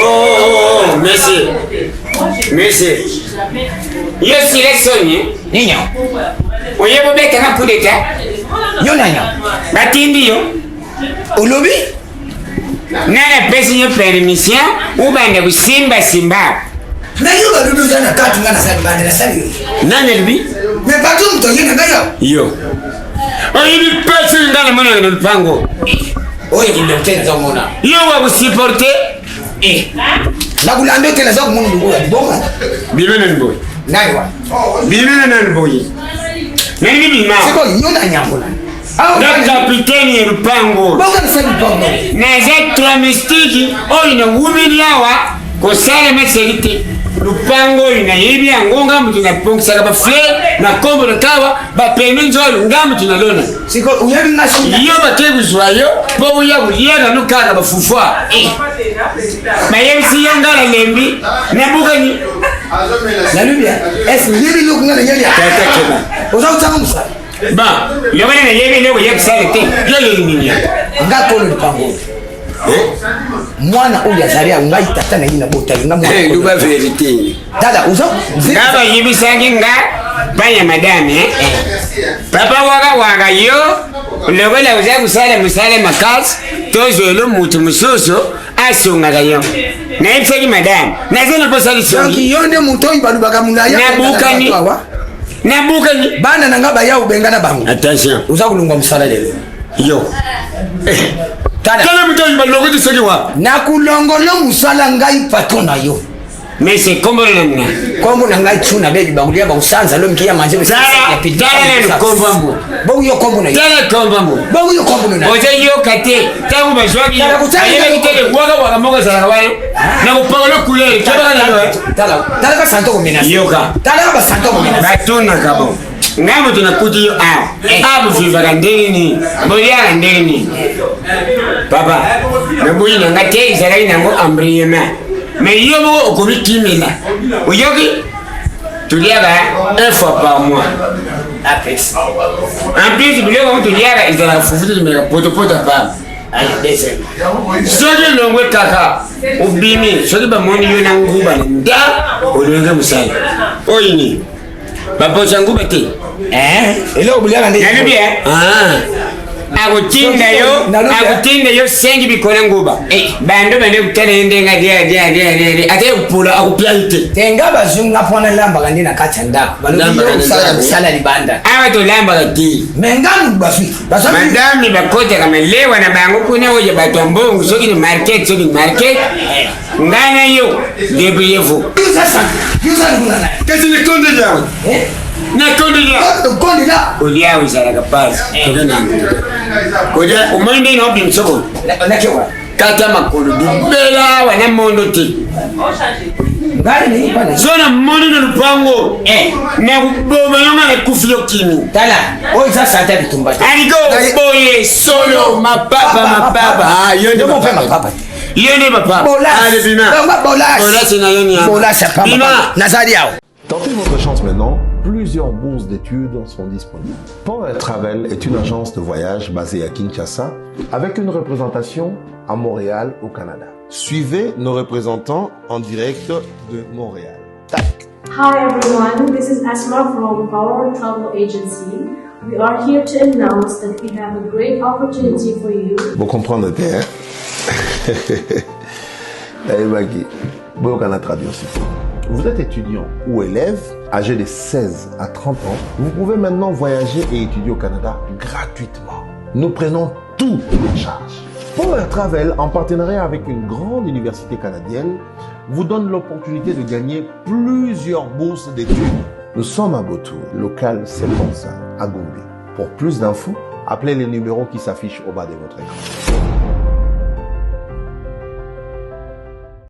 Oh, monsieur. Monsieur. Yo sélectionné. Nino. Oye bobe kana coup d'état. Yo nanya. Batindi yo. Olobi? Nana pesi yo permission ou bande busimba simba. Na yo ba dudu sana katu ngana sa bande la sali. Nana lui? Mais pas tout to yena ngayo. Yo. Oye bi pesi ngana mona no pango. Oye kimtenda za mona. Yo wa supporter. Na kulando tena za kumundu ngoya bonga. Bibene boy. Naiwa. Bibene boy. Nani bima? Siko yo nanya mona. Le capitaine est le pango. Bonga ni sabi pango. Na za tramestiki oyi na ngumini yawa ko sale meselite. Lupango ina yibi angonga mtu na pongisa kaba fle na kombo na kawa ba pende nzolo ngamu tunalona. Siko uyebi ngashi. Iyo batebu zwayo bo yabu yega no kana bafufwa. Mayebi si yangala lembi na bugani. Na lubia. Est yebi lu ngana nyanya. Tata kema. Oza utanga musa. Ba, yobana na yebi lego yekusale te. Yele nini. Ngako lu pango. Mwana uli azalia ngai tata na yina bota nga mwana. Luba verite. Dada uzo. Ngaba yibi sangi nga banya madame Papa waga yo. Logola uza kusala musale makasi. Tozo lo mutu musoso asonga gayo. Na ifeli madame. Na zena posali songi. Sangi yonde mutoyi balu bakamulaya. Na bukani. Bana na ngaba ya ubengana bangu. Attention. Uza kulungwa musala lelo. Yo. Kala mutoyi balongo tisaki wa. Na kulongolo musala ngai patona yo. Mais c'est comme le kombo na ngai tuna bebi bangulia ba usanza lo mkia manje be sasa ya pidi. Dala ni kombo mbo. Bo yo kombo na yo. Dala kombo mbo. Bo yo kombo na. Oje yo kate. Tangu bazwagi. Ayele kitele waga moga za rawayo. Na kupangalo kulele. Kaba na lo. Dala ka santo ko mena. Yoga. Dala ka santo ko mena. Batuna kabo. Ngamo tunakuti yo abu fiva ndeni. Bolia ndeni. Papa. Nabuyi ngate izalai nango ambriyema. Mais yo mo okobi kimela. Oyoki tuliaga un fois par mois. Apex. En plus biloko ko tuliaga izala fufutu tumeka poto pa. Ayi dese. Soki longwe kaka. Ubimi, soki ba moni yo na nguba nda olenge musala. Oyini. Babo changu bete. Ele obuliaga ndi. Nani bien? Agutinda yo sengi bikona nguba. Bando bane kutana ndenga dia. Ate upula akupiaite. Tenga bazunga pona lamba kandi na kachanda. Balumba sala libanda. Awa to lamba gati. Mengamu bafi. Madame ni bakota kama lewa na bangu kuna oje batombongo soki ni market. Ngana yo debriefo. Yusa ngana. Kesi ni konde jawo. Na kondi la. Olia wizara kapazi. Koja umende no bimsobo. Nakewa. Kata makolo bela wana mondo ti. Ngani ni bana. Zona mondo no lupango. Na kuboma yonga na kufio kimi. Tala. Oi sasa ata Bitumba. Aligo boye solo mapapa. Yonde mapapa. Yonde mapapa. Bola sina yoni. Bola sapa. Nazari yao. Tentez votre chance maintenant, plusieurs bourses d'études sont disponibles. Power Travel est une agence de voyage basée à Kinshasa avec une représentation à Montréal au Canada. Suivez nos représentants en direct de Montréal. Tac. Hi everyone, this is Asma from Power Travel Agency. We are here to announce that we have a great opportunity for you. Vous comprenez, hein? Eh, Baki, vous pouvez traduire aussi. Vous êtes étudiant ou élève, âgé de 16 à 30 ans, vous pouvez maintenant voyager et étudier au Canada gratuitement. Nous prenons tout en charge. Power Travel, en partenariat avec une grande université canadienne, vous donne l'opportunité de gagner plusieurs bourses d'études. Nous sommes à Botour, local 75, à Gombe. Pour plus d'infos, appelez les numéros qui s'affichent au bas de votre écran.